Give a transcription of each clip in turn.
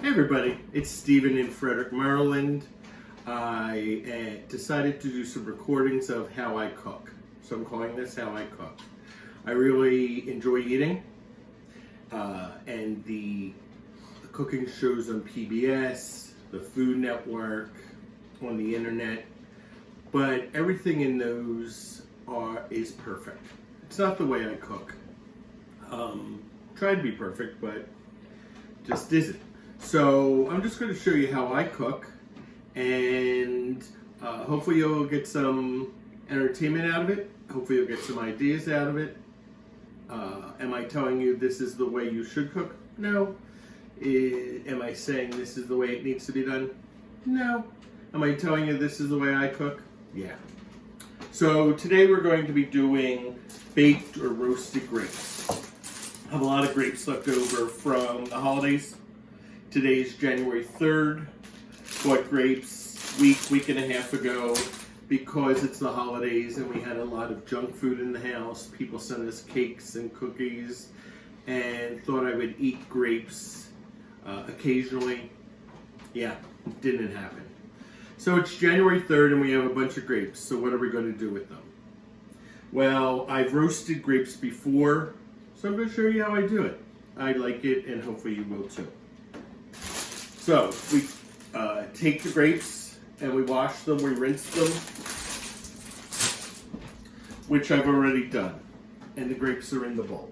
Hey everybody, it's Stephen in Frederick, Maryland. I decided to do some recordings of how I cook. So I'm calling this How I Cook. I really enjoy eating, and the cooking shows on PBS, the Food Network, on the internet, but everything in those is perfect. It's not the way I cook. Try to be perfect, but just isn't. So I'm just going to show you how I cook, and hopefully you'll get some entertainment out of it. Hopefully you'll get some ideas out of it. Am I telling you this is the way you should cook? No. Am I saying this is the way it needs to be done? No. Am I telling you this is the way I cook? Yeah. So today we're going to be doing baked or roasted grapes. I have a lot of grapes left over from the holidays. Today's January 3rd. Bought grapes week and a half ago because it's the holidays and we had a lot of junk food in the house. People sent us cakes and cookies and thought I would eat grapes occasionally. Yeah, didn't happen. So it's January 3rd and we have a bunch of grapes. So what are we going to do with them? Well, I've roasted grapes before, so I'm going to show you how I do it. I like it and hopefully you will too. So we take the grapes and we wash them, we rinse them, which I've already done. And the grapes are in the bowl.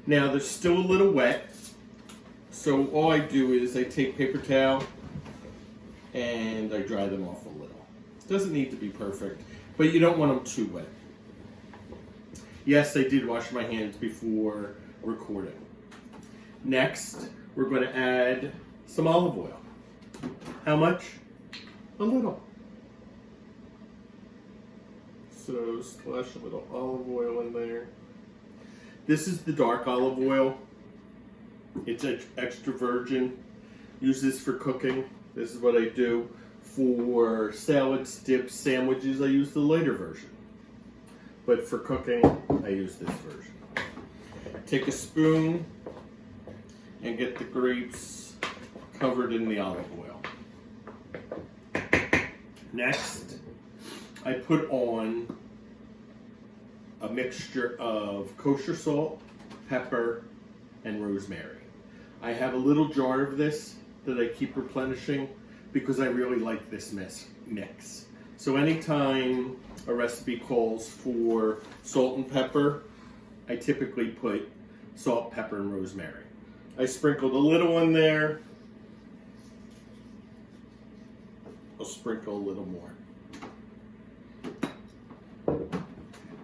Now they're still a little wet, so all I do is I take paper towel and I dry them off a little. Doesn't need to be perfect, but you don't want them too wet. Yes, I did wash my hands before recording. Next, we're going to add some olive oil. How much? A little. So splash a little olive oil in there. This is the dark olive oil. It's extra virgin. Use this for cooking. This is what I do. For salads, dips, sandwiches, I use the lighter version. But for cooking, I use this version. Take a spoon and get the grapes covered in the olive oil. Next, I put on a mixture of kosher salt, pepper, and rosemary. I have a little jar of this that I keep replenishing because I really like this mix. So anytime a recipe calls for salt and pepper, I typically put salt, pepper, and rosemary. I sprinkled a little in there. I'll sprinkle a little more.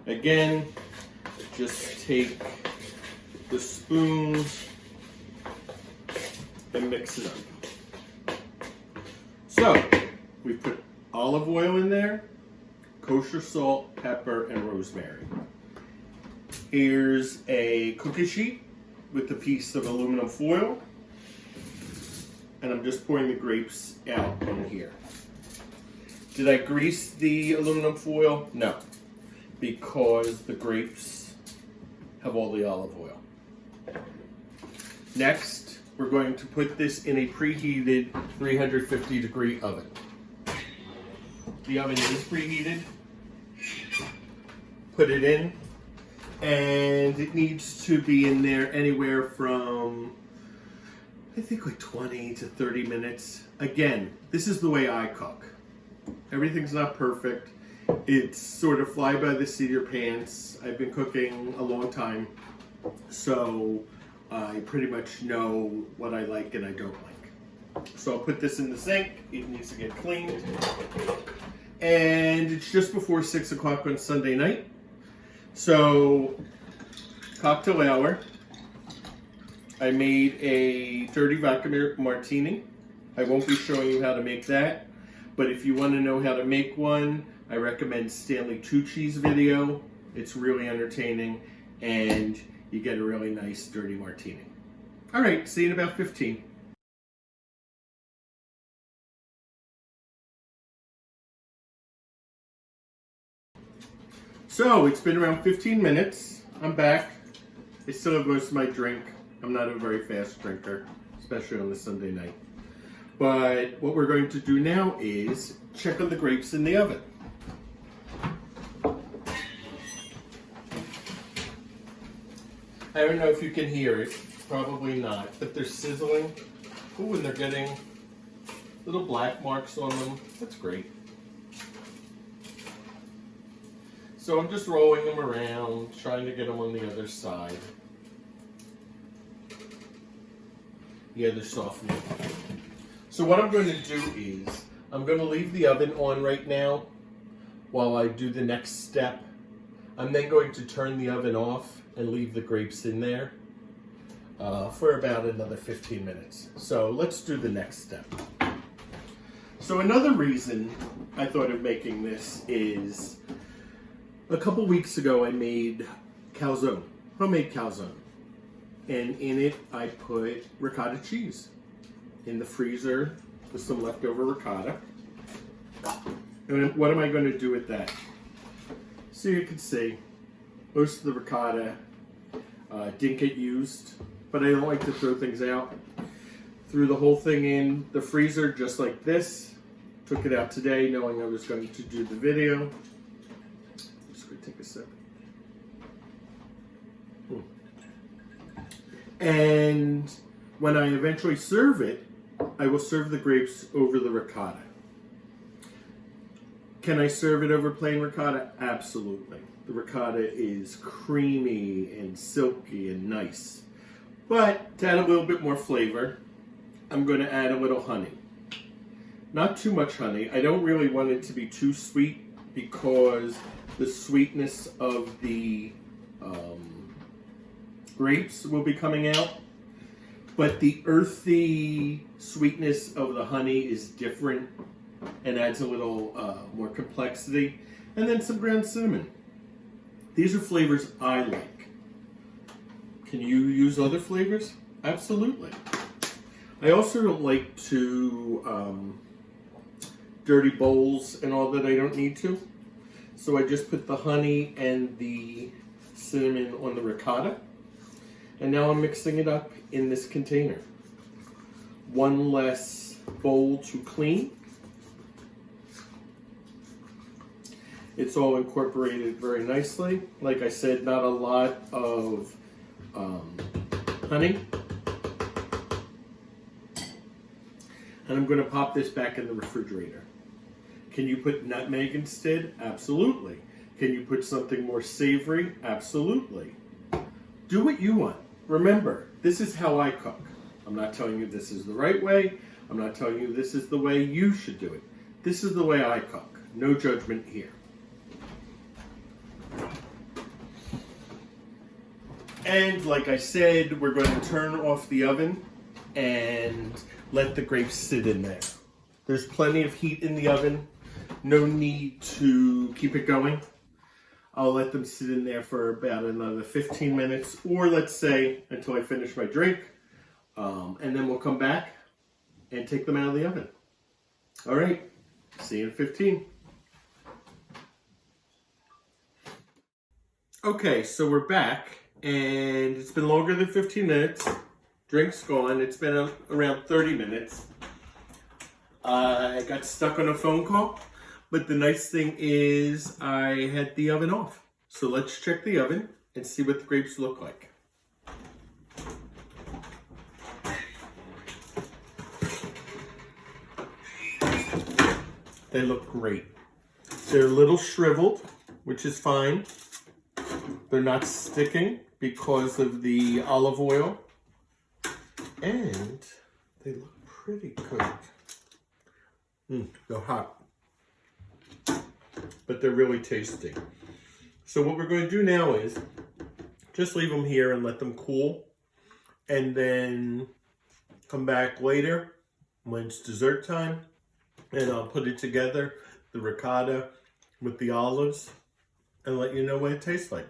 Again, just take the spoon and mix it up. So, we put olive oil in there, kosher salt, pepper, and rosemary. Here's a cookie sheet with a piece of aluminum foil, and I'm just pouring the grapes out in here. Did I grease the aluminum foil? No, because the grapes have all the olive oil. Next, we're going to put this in a preheated 350 degree oven. The oven is preheated. Put it in. And it needs to be in there anywhere from, I think, like 20 to 30 minutes. Again, this is the way I cook. Everything's not perfect. It's sort of fly by the seat of your pants. I've been cooking a long time, so I pretty much know what I like and I don't like. So I'll put this in the sink. It needs to get cleaned. And it's just before 6 o'clock on Sunday night. So, cocktail hour. I made a dirty vodka martini. I won't be showing you how to make that, but if you want to know how to make one, I recommend Stanley Tucci's video. It's really entertaining, and you get a really nice dirty martini. All right, see you in about 15. So it's been around 15 minutes. I'm back. I still have most of my drink. I'm not a very fast drinker, especially on a Sunday night. But what we're going to do now is check on the grapes in the oven. I don't know if you can hear it, probably not, but they're sizzling. Ooh, and they're getting little black marks on them. That's great. So I'm just rolling them around, trying to get them on the other side. Yeah, they're softening. So what I'm going to do is, I'm going to leave the oven on right now while I do the next step. I'm then going to turn the oven off and leave the grapes in there for about another 15 minutes. So let's do the next step. So another reason I thought of making this is a couple weeks ago I made calzone, homemade calzone. And in it I put ricotta cheese in the freezer with some leftover ricotta. And what am I going to do with that? So you can see most of the ricotta didn't get used, but I don't like to throw things out. Threw the whole thing in the freezer just like this. Took it out today knowing I was going to do the video. Just going to take a sip. And when I eventually serve it, I will serve the grapes over the ricotta. Can I serve it over plain ricotta? Absolutely. The ricotta is creamy and silky and nice. But to add a little bit more flavor, I'm going to add a little honey. Not too much honey. I don't really want it to be too sweet because the sweetness of the grapes will be coming out. But the earthy sweetness of the honey is different and adds a little more complexity. And then some ground cinnamon. These are flavors I like. Can you use other flavors? Absolutely. I also don't like to dirty bowls and all that I don't need to. So I just put the honey and the cinnamon on the ricotta. And now I'm mixing it up in this container. One less bowl to clean. It's all incorporated very nicely. Like I said, not a lot of honey. And I'm going to pop this back in the refrigerator. Can you put nutmeg instead? Absolutely. Can you put something more savory? Absolutely. Do what you want. Remember, this is how I cook. I'm not telling you this is the right way. I'm not telling you this is the way you should do it. This is the way I cook. No judgment here. And like I said, we're going to turn off the oven and let the grapes sit in there. There's plenty of heat in the oven. No need to keep it going. I'll let them sit in there for about another 15 minutes, or let's say until I finish my drink. And then we'll come back and take them out of the oven. All right, see you in 15. Okay, so we're back, and it's been longer than 15 minutes. Drink's gone. It's been around 30 minutes. I got stuck on a phone call, but the nice thing is I had the oven off. So let's check the oven and see what the grapes look like. They look great. They're a little shriveled, which is fine. They're not sticking because of the olive oil. And they look pretty good. They're hot. But they're really tasty. So what we're going to do now is just leave them here and let them cool. And then come back later when it's dessert time. And I'll put it together, the ricotta with the olives, and let you know what it tastes like.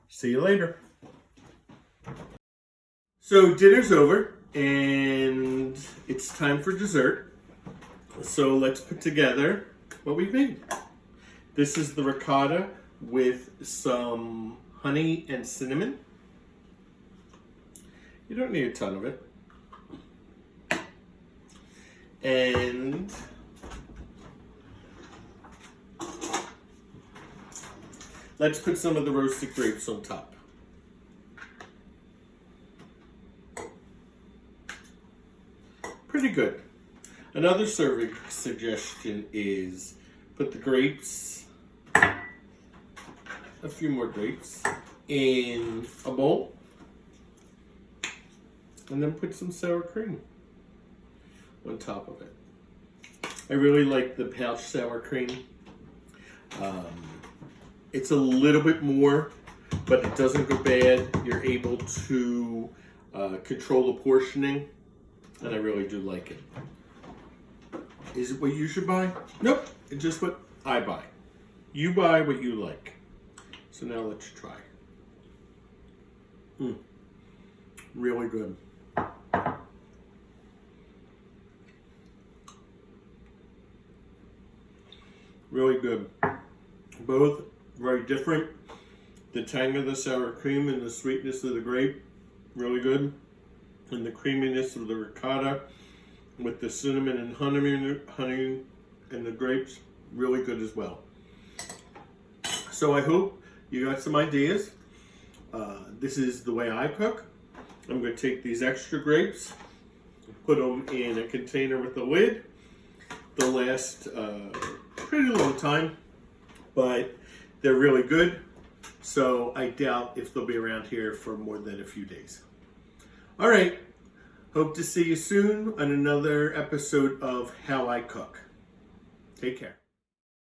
See you later. So dinner's over, and it's time for dessert. So let's put together what we've made. This is the ricotta with some honey and cinnamon. You don't need a ton of it. And let's put some of the roasted grapes on top. Pretty good. Another serving suggestion is put the grapes, a few more grapes, in a bowl, and then put some sour cream on top of it. I really like the pouch sour cream. It's a little bit more, but it doesn't go bad. You're able to control the portioning, and I really do like it. Is it what you should buy? Nope, it's just what I buy. You buy what you like. So now let's try. Really good. Really good. Both very different. The tang of the sour cream and the sweetness of the grape, really good. And the creaminess of the ricotta with the cinnamon and honey and the grapes, really good as well. So I hope you got some ideas. This is the way I cook. I'm going to take these extra grapes, put them in a container with a lid. They'll last pretty long time, but they're really good. So I doubt if they'll be around here for more than a few days. All right. Hope to see you soon on another episode of How I Cook. Take care.